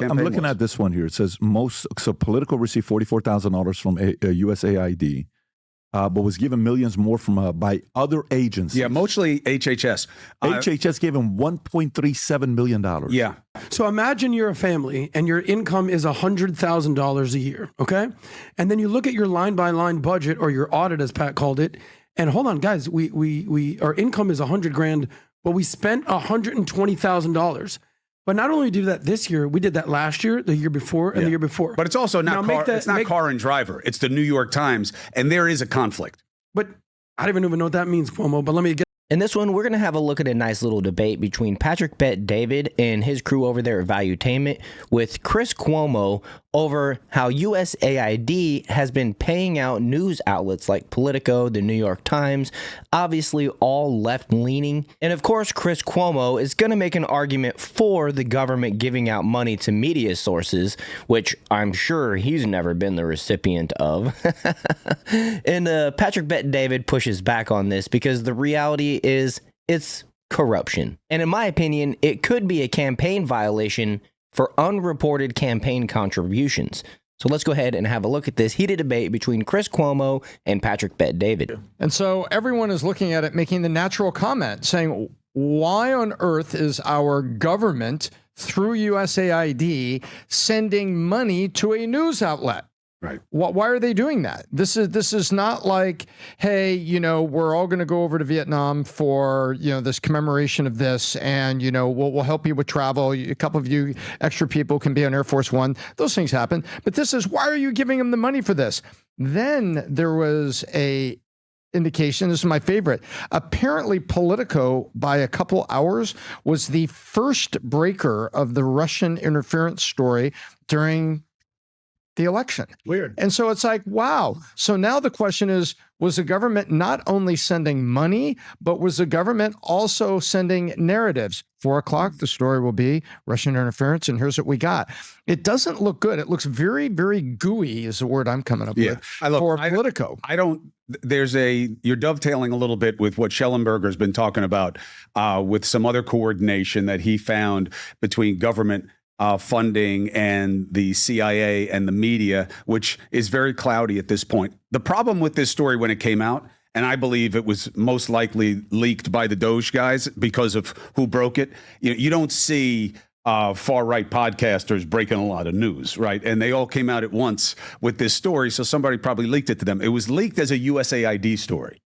I'm looking at this one here. It says Politico received $44,000 from USAID, but was given millions more from by other agencies. Yeah, mostly HHS. HHS gave him $1.37 million. Yeah. So imagine you're a family and your income is $100,000 a year, okay? And then you look at your line-by-line budget, or your audit, as Pat called it, and hold on, guys, our income is $100,000, but we spent $120,000. But not only do that this year, we did that last year, the year before, and the year before. But it's also not car and driver. It's the New York Times, and there is a conflict. But I don't even know what that means, Cuomo, but let me get... In this one, we're going to have a look at a nice little debate between Patrick Bet-David and his crew over there at Valuetainment with Chris Cuomo over how USAID has been paying out news outlets like Politico, the New York Times, obviously all left-leaning. And of course, Chris Cuomo is going to make an argument for the government giving out money to media sources, which I'm sure he's never been the recipient of. And Patrick Bet-David pushes back on this because the reality is it's corruption. And in my opinion, it could be a campaign violation for unreported campaign contributions. So let's go ahead and have a look at this heated debate between Chris Cuomo and Patrick Bet-David. And so everyone is looking at it, making the natural comment, saying, why on earth is our government, through USAID, sending money to a news outlet? Right. Why are they doing that? This is not like, hey, we're all going to go over to Vietnam for, this commemoration of this, and, we'll help you with travel. A couple of you extra people can be on Air Force One. Those things happen. But this is, why are you giving them the money for this? Then there was a indication, this is my favorite. Apparently, Politico, by a couple hours, was the first breaker of the Russian interference story during the election. Weird. And so it's like, wow. So now the question is, was the government not only sending money, but was the government also sending narratives? 4 o'clock, the story will be Russian interference, and here's what we got. It doesn't look good. It looks very, very gooey is the word I'm coming up with for Politico. You're dovetailing a little bit with what Schellenberger's been talking about with some other coordination that he found between government funding and the CIA and the media, which is very cloudy at this point. The problem with this story when it came out, and I believe it was most likely leaked by the Doge guys because of who broke it, you don't see far-right podcasters breaking a lot of news, right? And they all came out at once with this story, so somebody probably leaked it to them. It was leaked as a USAID story,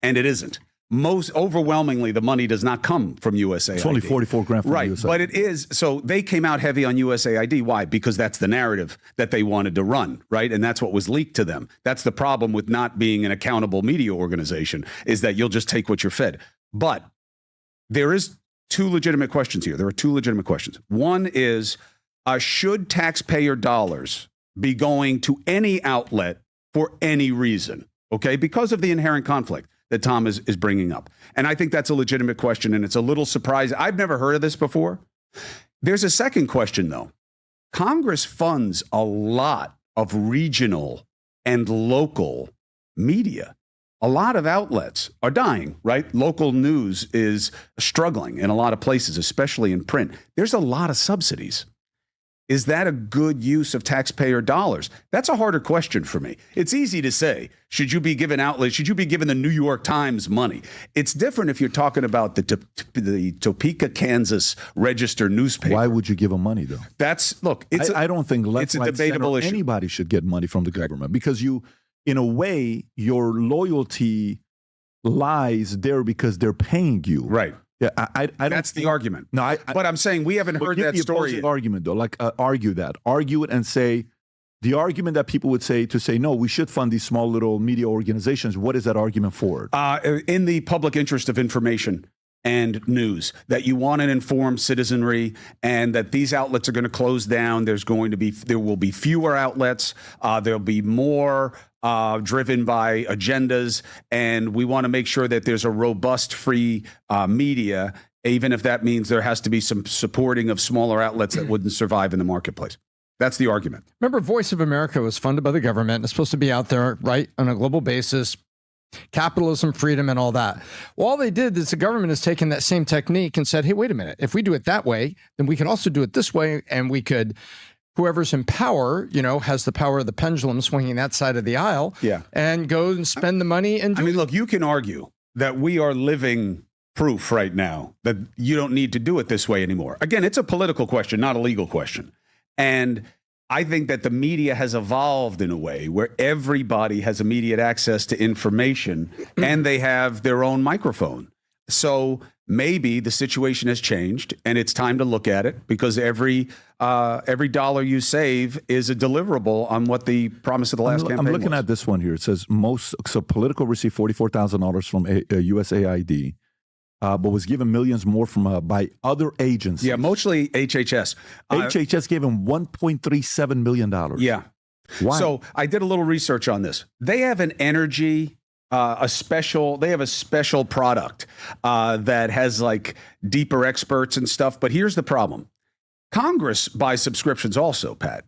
and it isn't. Most overwhelmingly, the money does not come from USAID. It's only $44,000 from right, USAID. But it is. So they came out heavy on USAID. Why? Because that's the narrative that they wanted to run, right? And that's what was leaked to them. That's the problem with not being an accountable media organization, is that you'll just take what you're fed. But there is two legitimate questions here. There are two legitimate questions. One is, should taxpayer dollars be going to any outlet for any reason? Okay, because of the inherent conflict that Tom is bringing up. And I think that's a legitimate question, and it's a little surprising. I've never heard of this before. There's a second question, though. Congress funds a lot of regional and local media. A lot of outlets are dying, right? Local news is struggling in a lot of places, especially in print. There's a lot of subsidies. Is that a good use of taxpayer dollars? That's a harder question for me. It's easy to say, should you be given outlets? Should you be given the New York Times money? It's different if you're talking about the Topeka, Kansas Register newspaper. Why would you give them money, though? I don't think it's a debatable issue. Anybody should get money from the government because in a way, your loyalty lies there because they're paying you. Right. Yeah, I don't. That's the argument. No, but I'm saying we haven't heard that story. Give the argument though, argue it, and say the argument that people would say no, we should fund these small little media organizations. What is that argument for? In the public interest of information and news, that you want an informed citizenry, and that these outlets are going to close down. There will be fewer outlets. There'll be more driven by agendas, and we want to make sure that there's a robust, free media, even if that means there has to be some supporting of smaller outlets that wouldn't survive in the marketplace. That's the argument. Remember, Voice of America was funded by the government. It's supposed to be out there, right, on a global basis, capitalism, freedom, and all that. Well, all they did is the government has taken that same technique and said, hey, wait a minute, if we do it that way, then we can also do it this way, and we could, whoever's in power, has the power of the pendulum swinging that side of the aisle, and go and spend the money. And I mean, look, you can argue that we are living proof right now that you don't need to do it this way anymore. Again, it's a political question, not a legal question. And I think that the media has evolved in a way where everybody has immediate access to information and they have their own microphone. So maybe the situation has changed and it's time to look at it, because every dollar you save is a deliverable on what the promise of the last campaign I'm looking was. at this one here. It says Politico received $44,000 from USAID, but was given millions more from by other agencies. Yeah, mostly HHS. HHS gave him $1.37 million. Yeah. Why? So I did a little research on this. They have an energy, they have a special product that has like deeper experts and stuff. But here's the problem. Congress buys subscriptions also, Pat.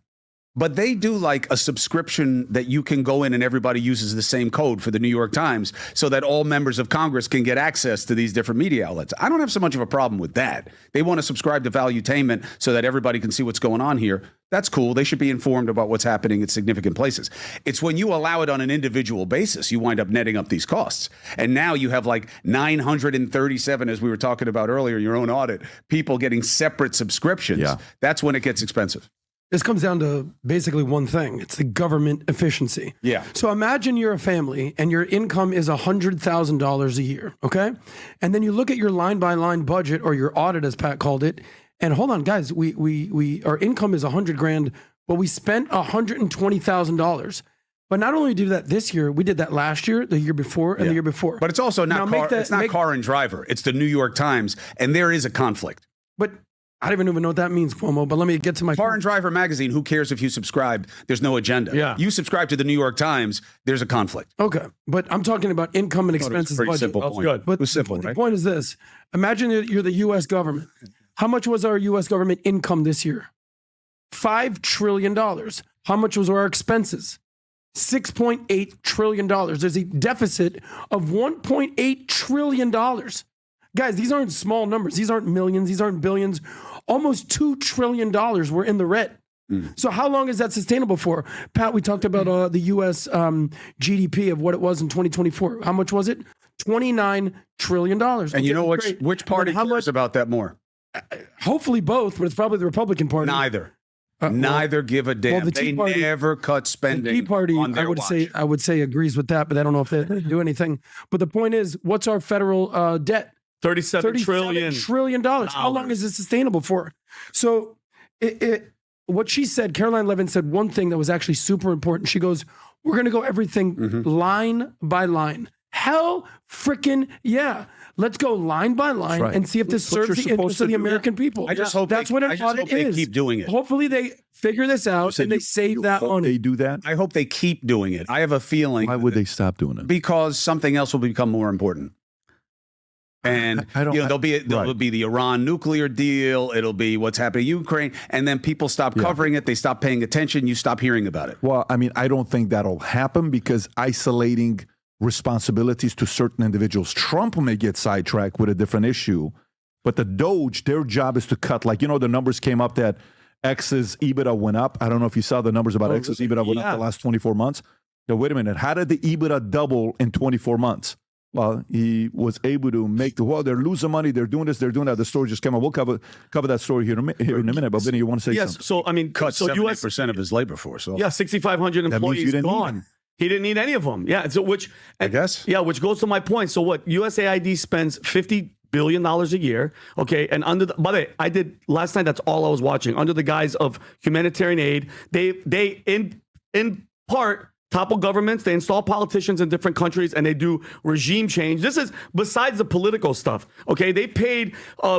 But they do like a subscription that you can go in and everybody uses the same code for the New York Times so that all members of Congress can get access to these different media outlets. I don't have so much of a problem with that. They want to subscribe to valuetainment so that everybody can see what's going on here. That's cool. They should be informed about what's happening at significant places. It's when you allow it on an individual basis, you wind up netting up these costs. And now you have like 937, as we were talking about earlier, your own audit, people getting separate subscriptions. Yeah. That's when it gets expensive. This comes down to basically one thing. It's the government efficiency. Yeah. So imagine you're a family and your income is $100,000 a year, okay? And then you look at your line-by-line budget, or your audit, as Pat called it, and hold on, guys, our income is $100,000, but we spent $120,000. But not only did that this year, we did that last year, the year before, and the year before. But it's also not car and driver. It's the New York Times, and there is a conflict. But I don't even know what that means, Cuomo, but let me get to my Car and Driver magazine, who cares if you subscribe? There's no agenda. Yeah. You subscribe to the New York Times, there's a conflict. Okay, but I'm talking about income and expenses Pretty budget. simple point. good. But It was simple, the right? point is this. Imagine that you're the U.S. government. How much was our U.S. government income this year? $5 trillion. How much was our expenses? $6.8 trillion. There's a deficit of $1.8 trillion. Guys, these aren't small numbers. These aren't millions. These aren't billions. Almost $2 trillion we're in the red. So how long is that sustainable for? Pat, we talked about the U.S. GDP of what it was in 2024. How much was it? $29 trillion. And you know which party cares about that more? Hopefully both, but it's probably the Republican Party. Neither. Neither give a damn. the Tea They Party- never cut spending. The Tea Party, on their I would say agrees with that, but I don't know if they do anything. But the point is, what's our federal debt? $37 trillion. trillion. How long is it sustainable for? So what she said, Caroline Levin said one thing that was actually super important. She goes, we're going to go everything line by line. Hell freaking yeah. Let's go line by line and see if this serves the interests of the American people. I just hope that's what an audit they is. keep doing it. Hopefully they figure this out and they save that money. They do that? I hope they keep doing it. I have a feeling. Why would they stop doing it? Because something else will become more important. And there'll be the Iran nuclear deal. It'll be what's happening in Ukraine, and then people stop covering it. They stop paying attention. You stop hearing about it. Well, I mean, I don't think that'll happen, because isolating responsibilities to certain individuals, Trump may get sidetracked with a different issue, but the Doge, their job is to cut. Like, the numbers came up that X's EBITDA went up. I don't know if you saw the numbers about X's EBITDA went up the last 24 months. Now, wait a minute. How did the EBITDA double in 24 months? Well, he was able to make they're losing money, they're doing this, they're doing that. The story just came out. We'll cover that story here in a minute. But Vinny, you want to say something? Yes. So, I mean, Cut so 70% of his labor force. So. Yeah, 6,500 means you employees didn't need gone. He didn't need any of them. Yeah. So I guess. Yeah, which goes to my point. So what? USAID spends $50 billion a year. Okay. And by the way, I did last night, that's all I was watching. Under the guise of humanitarian aid, they in part topple governments, they install politicians in different countries, and they do regime change. This is besides the political stuff. Okay, they paid,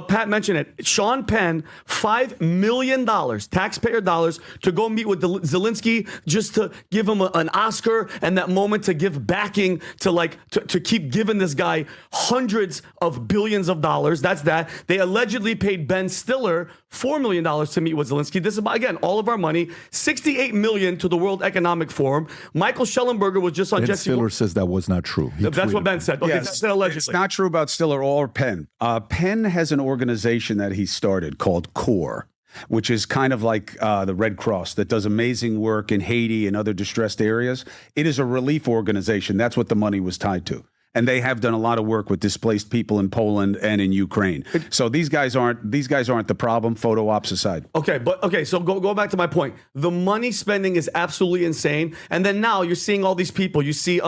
Pat mentioned it, Sean Penn $5 million, taxpayer dollars, to go meet with Zelensky just to give him an Oscar, and that moment to give backing to keep giving this guy hundreds of billions of dollars. That's that. They allegedly paid Ben Stiller $4 million to meet with Zelensky. This is about, again, all of our money. $68 million to the World Economic Forum. Michael Schellenberger was just on Ben Jesse. Stiller says that was not true. He That's what tweeted Ben it. said. Okay, Yes, that's allegedly. it's not true about Stiller or Penn. Penn has an organization that he started called CORE, which is kind of like the Red Cross that does amazing work in Haiti and other distressed areas. It is a relief organization. That's what the money was tied to. And they have done a lot of work with displaced people in Poland and in Ukraine. So these guys aren't the problem, photo ops aside. Okay, so go back to my point. The money spending is absolutely insane. And then now you're seeing all these people. You see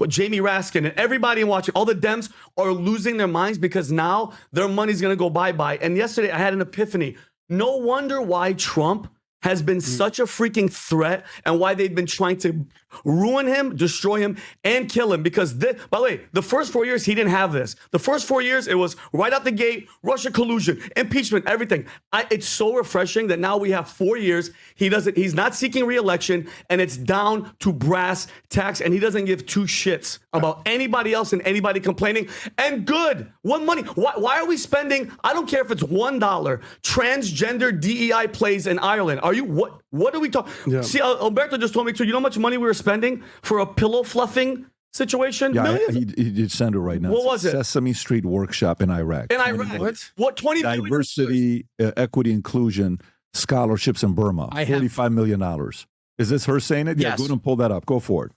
Jamie Raskin and everybody watching, all the Dems are losing their minds because now their money's going to go bye-bye. And yesterday I had an epiphany. No wonder why Trump has been such a freaking threat and why they've been trying to ruin him, destroy him, and kill him. Because, by the way, the first 4 years, he didn't have this. The first 4 years, it was right out the gate, Russia collusion, impeachment, everything. It's so refreshing that now we have 4 years. He's not seeking re-election, and it's down to brass tacks, and he doesn't give two shits about anybody else and anybody complaining. And good. What money? Why are we spending, I don't care if it's $1, transgender DEI plays in Ireland. Are you, what are we talking? Yeah. See, Alberto just told me too, you know how much money we were spending for a pillow fluffing situation? Yeah, Millions? he did send it right now. What was it? Sesame Street Workshop in Iraq. In Iraq. What? 20 billion? Diversity, equity, inclusion, scholarships in Burma. $45 million. Is this her saying it? Yeah, Yes. go ahead and pull that up. Go for it.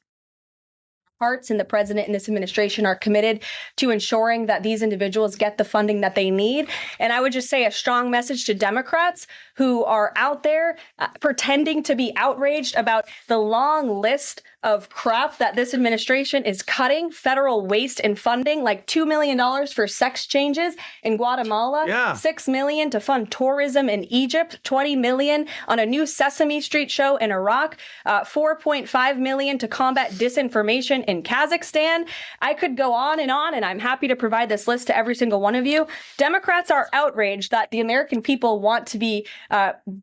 Parts and the president and this administration are committed to ensuring that these individuals get the funding that they need. And I would just say a strong message to Democrats who are out there pretending to be outraged about the long list of crap that this administration is cutting, federal waste and funding, like $2 million for sex changes in Guatemala, Yeah. $6 million to fund tourism in Egypt, $20 million on a new Sesame Street show in Iraq, $4.5 million to combat disinformation in Kazakhstan. I could go on, and I'm happy to provide this list to every single one of you. Democrats are outraged that the American people want to be,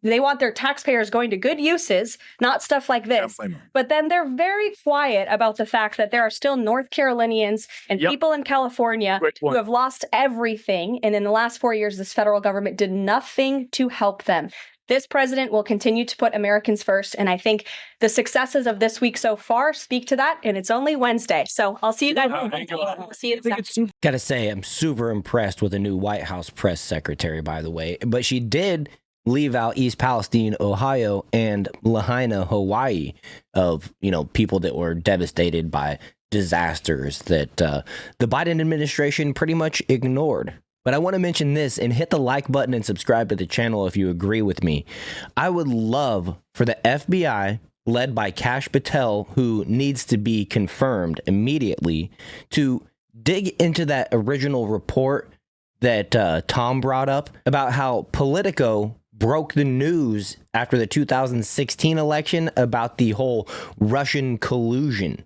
they want their taxpayers going to good uses, not stuff like this. But then they're very quiet about the fact that there are still North Carolinians and people in California who have lost everything. And in the last 4 years, this federal government did nothing to help them. This president will continue to put Americans first. And I think the successes of this week so far speak to that. And it's only Wednesday. So I'll see you guys. I'll see you this afternoon. Gotta say, I'm super impressed with the new White House press secretary, by the way. But she did leave out East Palestine, Ohio, and Lahaina, Hawaii, of, people that were devastated by disasters that the Biden administration pretty much ignored. But I want to mention this, and hit the like button and subscribe to the channel if you agree with me. I would love for the FBI, led by Kash Patel, who needs to be confirmed immediately, to dig into that original report that Tom brought up about how Politico broke the news after the 2016 election about the whole Russian collusion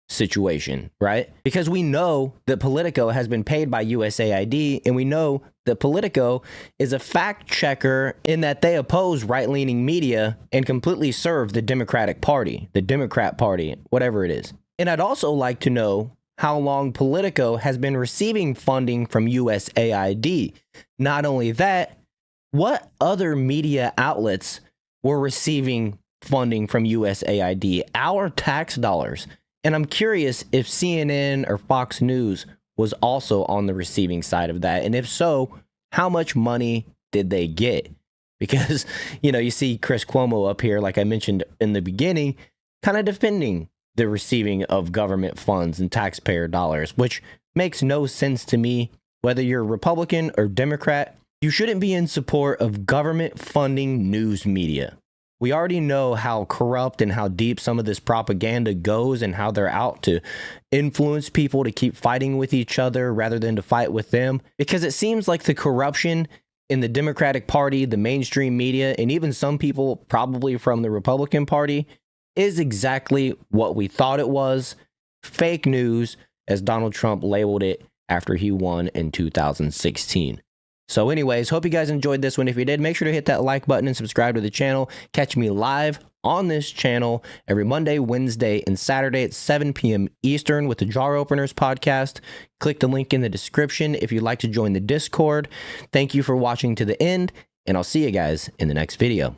situation, right? Because we know that Politico has been paid by USAID, and we know that Politico is a fact checker in that they oppose right-leaning media and completely serve the Democratic Party, the Democrat Party, whatever it is. And I'd also like to know how long Politico has been receiving funding from USAID. Not only that, what other media outlets were receiving funding from USAID, our tax dollars? And I'm curious if CNN or Fox News was also on the receiving side of that. And if so, how much money did they get? Because, you see Chris Cuomo up here, like I mentioned in the beginning, kind of defending the receiving of government funds and taxpayer dollars, which makes no sense to me. Whether you're Republican or Democrat, you shouldn't be in support of government funding news media. We already know how corrupt and how deep some of this propaganda goes, and how they're out to influence people to keep fighting with each other rather than to fight with them. Because it seems like the corruption in the Democratic Party, the mainstream media, and even some people probably from the Republican Party is exactly what we thought it was. Fake news, as Donald Trump labeled it after he won in 2016. So anyways, hope you guys enjoyed this one. If you did, make sure to hit that like button and subscribe to the channel. Catch me live on this channel every Monday, Wednesday, and Saturday at 7 p.m. Eastern with the Jar Openers podcast. Click the link in the description if you'd like to join the Discord. Thank you for watching to the end, and I'll see you guys in the next video.